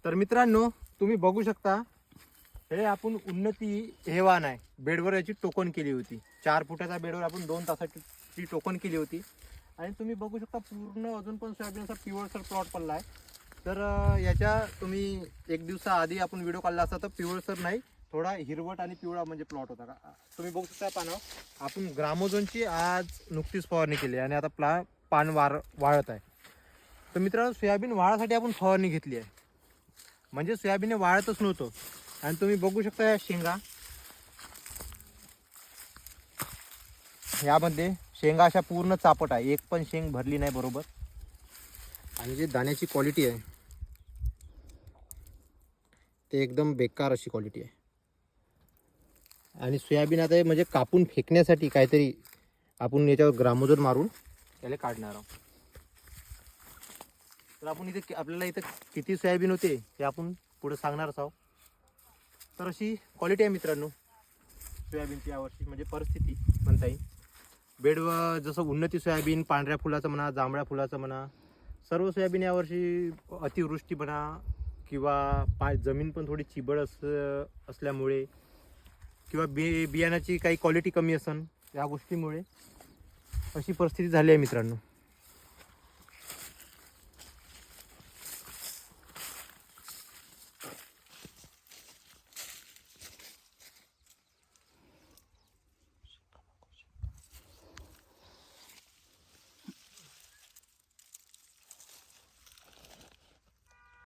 तर मित्रांनो तुम्ही बघू शकता, हे आपण उन्नती हे वाण आहे. बेडवर याची टोकन केली होती. 4 फुटाच्या बेडवर आपण 2 तासाची टोकन केली होती. आणि तुम्ही बघू शकता पूर्ण अजून पण सोयाबीनचा पिवळसर प्लॉट पडला आहे. तर याच्या तुम्ही 1 दिवसाआधी आपण व्हिडिओ काढला असता तर पिवळसर नाही, थोडा हिरवट आणि पिवळा म्हणजे प्लॉट होता का. तुम्ही बघू शकता पानावर आपण ग्रामोझोनची आज नुकतीच फवारणी केली आणि आता पान वाळत आहे. तर मित्रांनो सोयाबीन वाळासाठी आपण फवारणी घेतली आहे, म्हणजे सोयाबीन वाळतच नव्हतं. आणि तुम्ही बघू शकता या शेंगा, यामध्ये शेंगा अशा पूर्ण चापट आहे, एक पण शेंग भरली नाही बरोबर. आणि जी दाण्याची क्वालिटी आहे ते एकदम बेकार अशी क्वालिटी आहे. आणि सोयाबीन आता हे म्हणजे कापून फेकण्यासाठी काहीतरी आपण याच्यावर ग्रामोझोन मारून त्याला काढणार आहोत. तर आपण इथे आपल्याला इथं किती सोयाबीन होते हे आपण पुढे सांगणारच आहोत. तर अशी क्वालिटी आहे मित्रांनो सोयाबीनची यावर्षी, म्हणजे परिस्थिती म्हणता येईल. बेडवर जसं उन्नती सोयाबीन, पांढऱ्या फुलाचं म्हणा, जांभळ्या फुलाचं म्हणा, सर्व सोयाबीन यावर्षी अतिवृष्टी म्हणा किंवा जमीन पण थोडी चिबड असल्यामुळे किंवा बियाण्याची काही क्वालिटी कमी असन, या गोष्टीमुळे अशी परिस्थिती झाली आहे मित्रांनो.